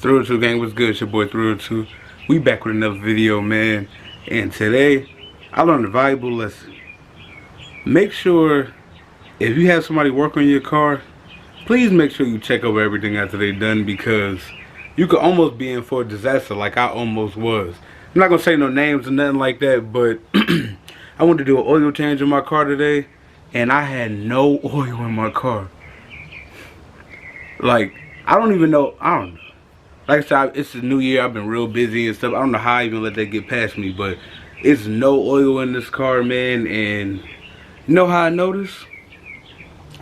302 gang, what's good? It's your boy 302. We back with another video, man. And today, I learned a valuable lesson. Make sure, if you have somebody work on your car, please make sure you check over everything after they're done, because you could almost be in for a disaster like I almost was. I'm not going to say no names or nothing like that, but I wanted to do an oil change in my car today, and I had no oil in my car. Like, I don't know. Like I said, it's the new year. I've been real busy and stuff. I don't know how I even let that get past me, but it's no oil in this car, man. And you know how I noticed?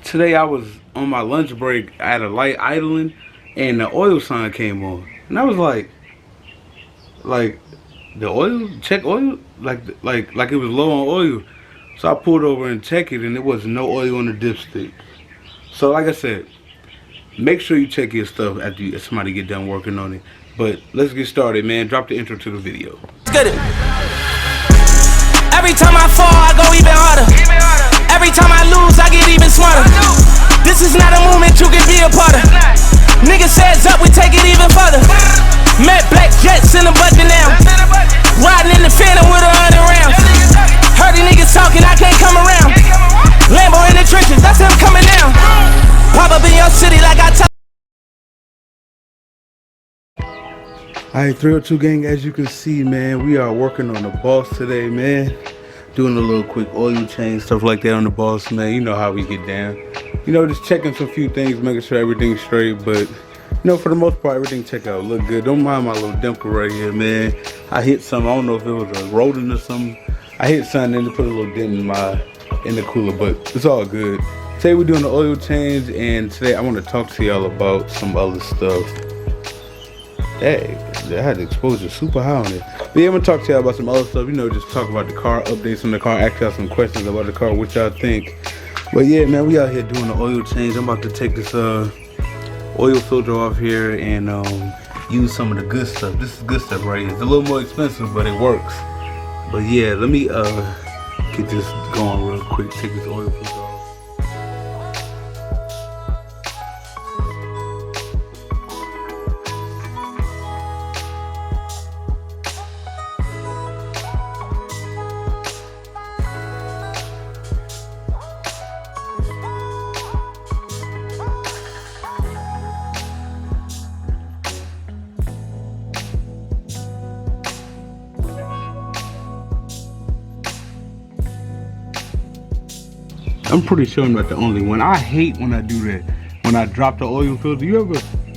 Today I was on my lunch break at a light idling, and the oil sign came on, and I was like the oil, check oil, like it was low on oil. So I pulled over and checked it, and there was no oil on the dipstick. So like I said, make sure you check your stuff after somebody get done working on it. But let's get started, man. Drop the intro to the video. Let's get it. Every time I fall, I go even harder. Every time I lose, I get even smarter. This is not a movement you can be a part of. Niggas says up, we take it even further. Met black jets in the budget now. Riding in the phantom with 100 rounds. Heard these niggas talking, I can't come around. Lambo in the trenches, that's him coming down. Pop up in your city like I tell. Alright, 302 gang, as you can see, man, we are working on the Boss today, man. Doing a little quick oil change, stuff like that on the Boss, man. You know how we get down. You know, just checking some few things, making sure everything's straight. But, you know, for the most part, everything check out, look good. Don't mind my little dimple right here, man. I hit something, I don't know if it was a rodent or something. I hit something and it put a little dent in the cooler, but it's all good. Today we're doing the oil change, and today I want to talk to y'all about some other stuff. Hey, I had the exposure super high on it. But yeah, I'm gonna talk to y'all about some other stuff. You know, just talk about the car, updates on the car, ask y'all some questions about the car, what y'all think. But yeah, man, we out here doing the oil change. I'm about to take this oil filter off here and use some of the good stuff. This is good stuff right here. It's a little more expensive, but it works. But yeah, let me get this going real quick. Take this oil filter off. I'm pretty sure I'm not the only one. I hate when I do that. When I drop the oil filter. You ever,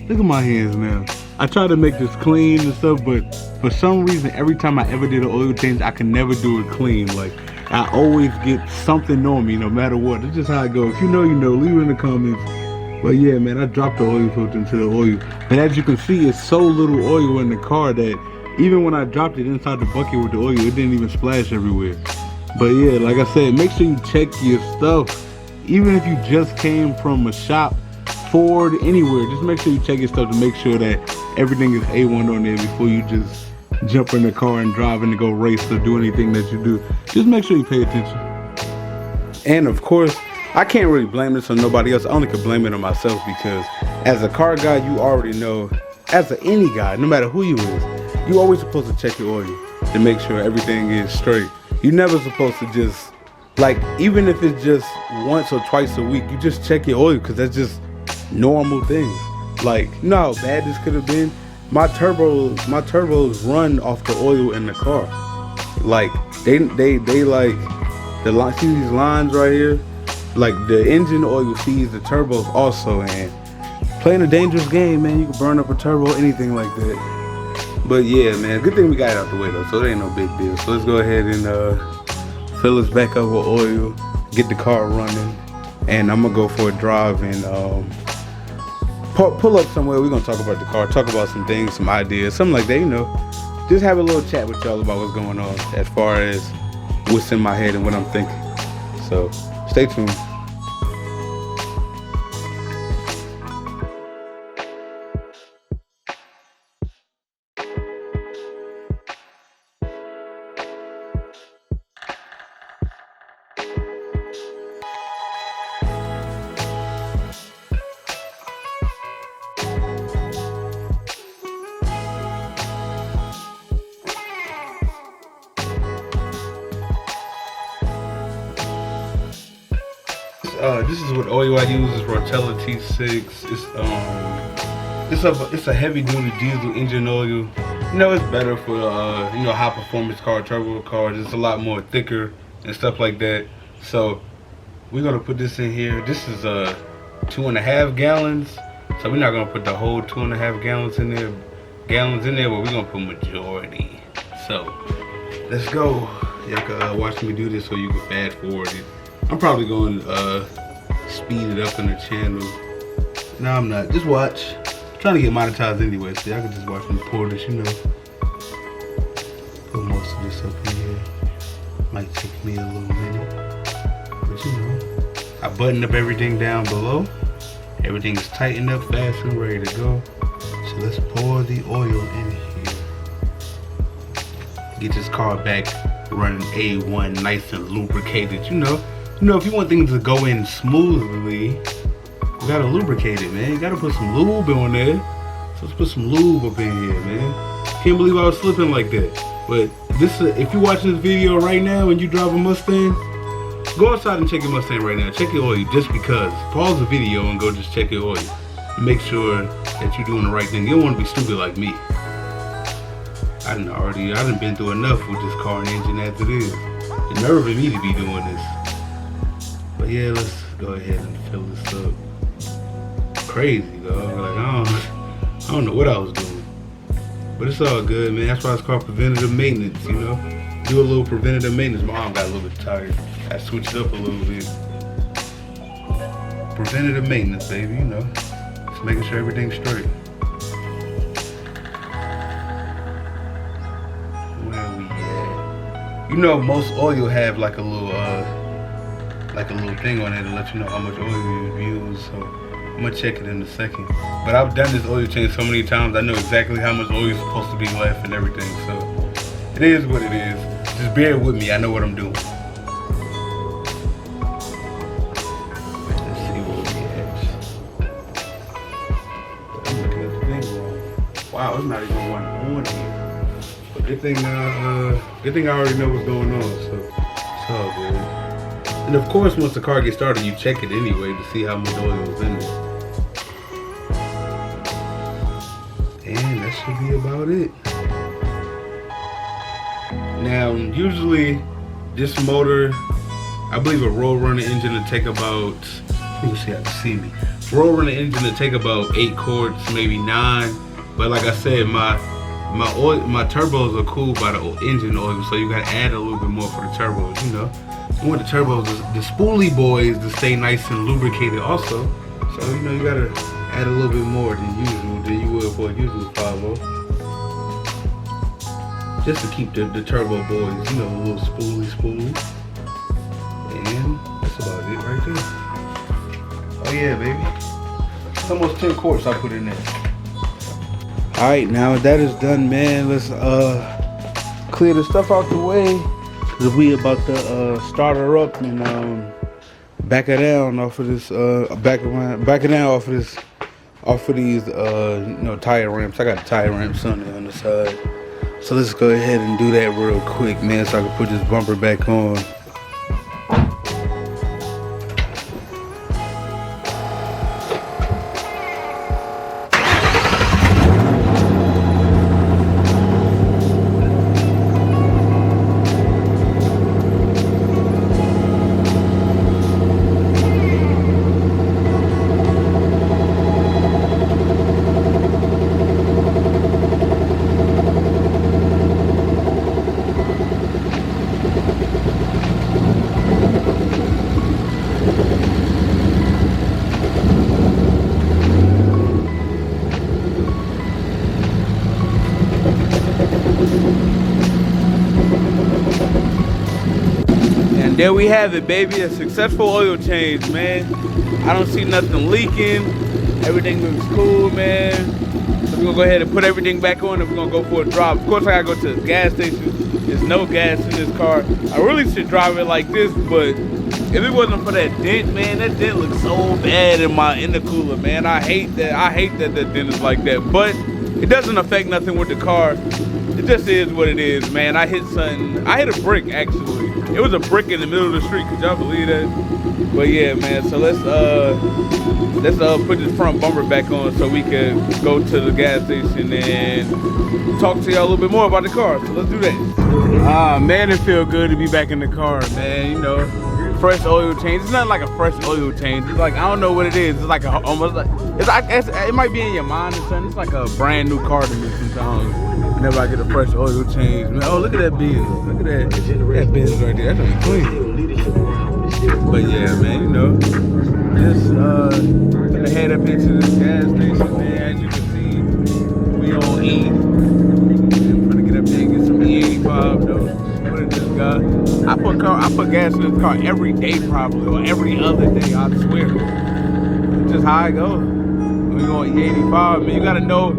look at my hands now. I try to make this clean and stuff, but for some reason, every time I ever did an oil change, I can never do it clean. Like, I always get something on me no matter what. It's just how it goes. If you know, you know. Leave it in the comments. But yeah, man, I dropped the oil filter into the oil. And as you can see, it's so little oil in the car that even when I dropped it inside the bucket with the oil, it didn't even splash everywhere. But yeah, like I said, make sure you check your stuff. Even if you just came from a shop, Ford, anywhere, just make sure you check your stuff to make sure that everything is A1 on there before you just jump in the car and drive and go race or do anything that you do. Just make sure you pay attention. And of course, I can't really blame this on nobody else. I only could blame it on myself, because as a car guy, you already know, as any guy, no matter who you is, you always supposed to check your oil to make sure everything is straight. You're never supposed to just, like, even if it's just once or twice a week, you just check your oil, because that's just normal things. Like, you know how bad this could have been? My turbos run off the oil in the car. Like, they like, the line, see these lines right here? Like, the engine oil feeds the turbos also, and playing a dangerous game, man, you can burn up a turbo, anything like that. But yeah, man, good thing we got it out the way though, so it ain't no big deal. So let's go ahead and fill us back up with oil, get the car running, and I'm gonna go for a drive and pull up somewhere. We're gonna talk about the car, talk about some things, some ideas, something like that, you know. Just have a little chat with y'all about what's going on as far as what's in my head and what I'm thinking. So stay tuned. this is what oil I use. Is Rotella T6. It's a heavy duty diesel engine oil. You know, it's better for you know, high performance car, turbo cars. It's a lot more thicker and stuff like that. So we're gonna put this in here. This is 2.5 gallons. So we're not gonna put the whole 2.5 gallons in there, but we're gonna put majority. So let's go. Y'all can watch me do this so you can fast forward it. I'm probably going to speed it up in the channel. No, I'm not. Just watch. I'm trying to get monetized anyway, so y'all can just watch me pour this, you know. Put most of this up in here. Might take me a little minute. But you know, I buttoned up everything down below. Everything is tightened up, fast and ready to go. So let's pour the oil in here. Get this car back running A1, nice and lubricated. You know, if you want things to go in smoothly, you gotta lubricate it, man. You gotta put some lube on there. So let's put some lube up in here, man. Can't believe I was slipping like that. But this, if you're watching this video right now and you drive a Mustang, go outside and check your Mustang right now. Check your oil just because. Pause the video and go just check your oil. And make sure that you're doing the right thing. You don't want to be stupid like me. I done been through enough with this car and engine as it is. It's nerving me to be doing this. But yeah, let's go ahead and fill this up. Crazy, dog. Like, I don't know what I was doing. But it's all good, man. That's why it's called preventative maintenance, you know? Do a little preventative maintenance. My arm got a little bit tired. I switched up a little bit. Preventative maintenance, baby, you know. Just making sure everything's straight. Where we at? You know, most oil have like a little thing on it to let you know how much oil you've used. So I'm gonna check it in a second. But I've done this oil change so many times, I know exactly how much oil is supposed to be left and everything. So it is what it is. Just bear with me, I know what I'm doing. Let's see what we have. I'm looking at the thing wrong. Wow, it's not even one on here. But good thing I already know what's going on, so it's all good. And of course, once the car gets started, you check it anyway to see how much oil is in it. And that should be about it. Now, usually this motor, I believe a road runner engine to take about, let me see how to see me. Road runner engine to take about 8 quarts, maybe 9. But like I said, my turbos are cooled by the engine oil, so you gotta add a little bit more for the turbos, you know. You want the turbos, the spoolie boys, to stay nice and lubricated also. So, you know, you gotta add a little bit more than you would for a usual 5.0. Just to keep the turbo boys, you know, a little spoolie. And that's about it right there. Oh yeah, baby. It's almost 10 quarts I put in there. Alright, now that is done, man, let's clear the stuff out the way. Cause we about to start her up and back her down off of this back her down off of these you know, tire ramps. I got tire ramps on the side. So let's go ahead and do that real quick, man, so I can put this bumper back on. There we have it, baby. A successful oil change, man. I don't see nothing leaking. Everything looks cool, man. So we're gonna go ahead and put everything back on and we're gonna go for a drop. Of course, I gotta go to the gas station. There's no gas in this car. I really should drive it like this, but if it wasn't for that dent, man, that dent looks so bad in my intercooler, man. I hate that the dent is like that, but it doesn't affect nothing with the car. It just is what it is, man. I hit a brick, actually. It was a brick in the middle of the street. Could y'all believe that? But yeah, man. So let's put this front bumper back on so we can go to the gas station and talk to y'all a little bit more about the car. So let's do that. Ah, man, it feel good to be back in the car, man. You know, fresh oil change. It's not like a fresh oil change. It's like, I don't know what it is. It's like almost like it might be in your mind or something. It's like a brand new car to me sometimes. Whenever I get a fresh oil change, man. Oh, look at that Benz. Look at that Benz right there. That's really clean. But yeah, man, you know, just gonna head up into this gas station, man. As you can see, we on E. I'm gonna get up there and get some E85 though. What it just got. I put gas in this car every day probably, or every other day, I swear. It's just how I go. We going E85, man. You gotta know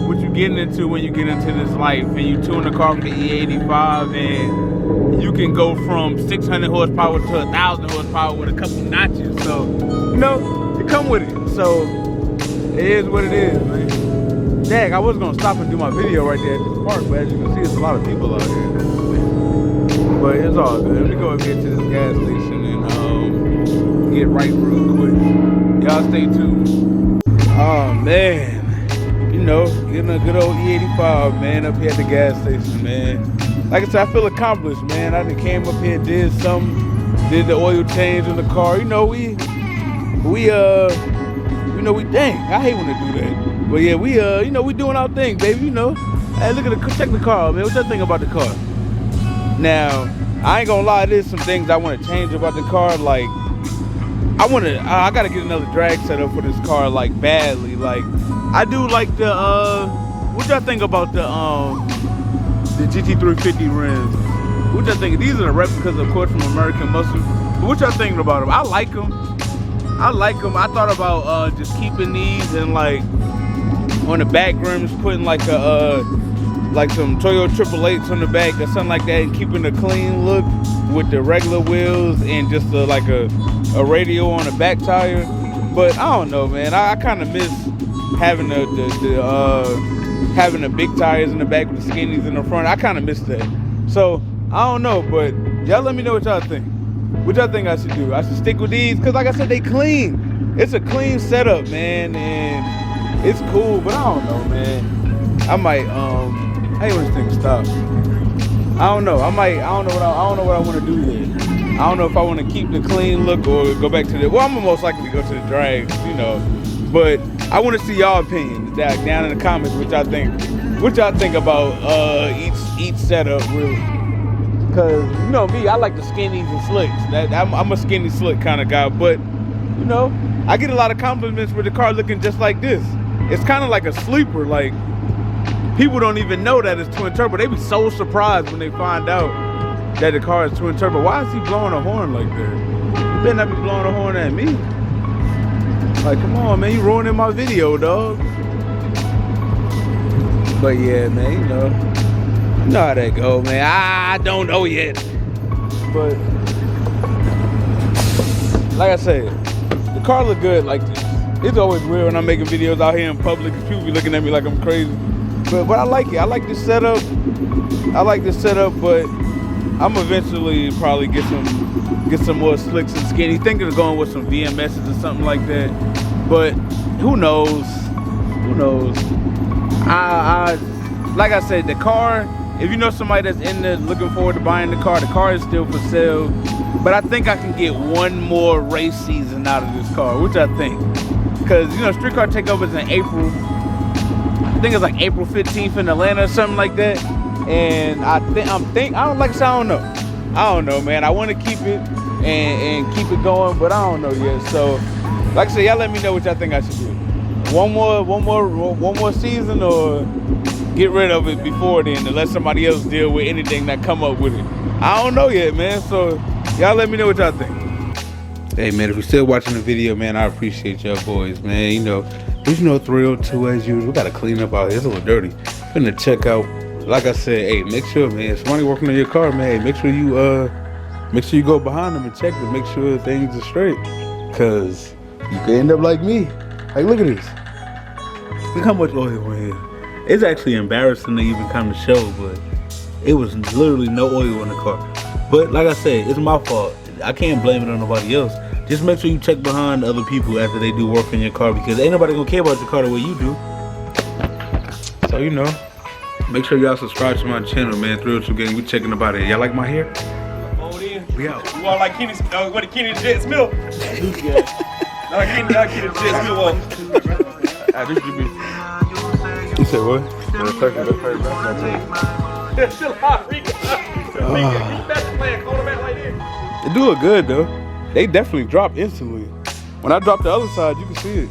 what you're getting into when you get into this life, and you tune the car for the E85, and you can go from 600 horsepower to 1,000 horsepower with a couple notches. So, you know, you come with it. So, it is what it is, man. Dang, I was gonna stop and do my video right there at this park, but as you can see, there's a lot of people out here. But it's all good. Let me go up here to this gas station and get right real quick. Y'all stay tuned. Oh man. You know, getting a good old E85, man, up here at the gas station, man. Like I said, I feel accomplished, man. I done came up here, did something, did the oil change in the car. You know, dang, I hate when they do that. But yeah, you know, we doing our thing, baby, you know. Hey, look at check the car, man. What y'all think about the car? Now, I ain't gonna lie, there's some things I want to change about the car. Like, I gotta get another drag setup for this car, like, badly. Like, I do like the, what y'all think about the GT350 rims? What y'all think? These are the replicas, of course, from American Muscle. But what y'all thinking about them? I like them. I thought about just keeping these and like on the back rims, putting like some Toyota 888s on the back or something like that, and keeping a clean look with the regular wheels and just like a radio on the back tire. But I don't know, man. I kind of miss having having the big tires in the back with the skinnies in the front. I kind of miss that. So I don't know, but y'all let me know what y'all think. What y'all think I should do? I should stick with these because, like I said, they clean. It's a clean setup, man, and it's cool. But I don't know, man. I might I hate when this thing stops. I don't know. I don't know what I want to do yet. I don't know if I want to keep the clean look or go back to the. Well, I'm most likely to go to the drags, you know. But I want to see y'all opinions down in the comments. What y'all think? What y'all think about each setup, really? Cause you know me, I like the skinnies and slicks. I'm a skinny slick kind of guy. But you know, I get a lot of compliments with the car looking just like this. It's kind of like a sleeper. Like people don't even know that it's twin turbo. They be so surprised when they find out that the car is twin turbo. Why is he blowing a horn like that? You better not be blowing a horn at me. Like, come on, man, you ruining my video, dog. But yeah, man, you know how that go, man. I don't know yet. But like I said, the car look good like this. It's always weird when I'm making videos out here in public because people be looking at me like I'm crazy. But I like it. I like this setup. But I'm eventually probably get some more slicks and skinny. Thinking of going with some VMSs or something like that. But who knows? Like I said, the car, if you know somebody that's in there looking forward to buying the car is still for sale. But I think I can get one more race season out of this car, which I think. Because, you know, Street Car Takeover is in April. I think it's like April 15th in Atlanta or something like that. And I don't know, man. I want to keep it and keep it going, but I don't know yet. So, like I said, y'all let me know what y'all think I should do. One more season, or get rid of it before then and let somebody else deal with anything that come up with it. I don't know yet, man. So y'all let me know what y'all think. Hey, man, if you're still watching the video, man, I appreciate y'all boys, man. You know, there's no 302 as usual. We got to clean up out here. It's a little dirty. Finna check out. Like I said, hey, make sure, man, if somebody working on your car, man, hey, make sure you go behind them and check to make sure things are straight. Cause you could end up like me. Like, look at this. Look how much oil in here. It's actually embarrassing to even kind of show, but it was literally no oil in the car. But like I said, it's my fault. I can't blame it on nobody else. Just make sure you check behind other people after they do work in your car, because ain't nobody gonna care about your car the way you do. So you know, make sure y'all subscribe to my channel, man. Thrill True Gang. We checking about it. Y'all like my hair? We out. You all like Kenny? What the Kenny Jet Smith? No, Kenny Jet Smith. This should be. You said what? Chill out, Rico. Best playing quarterback like this. It do look good though. They definitely drop instantly. When I drop the other side, you can see it.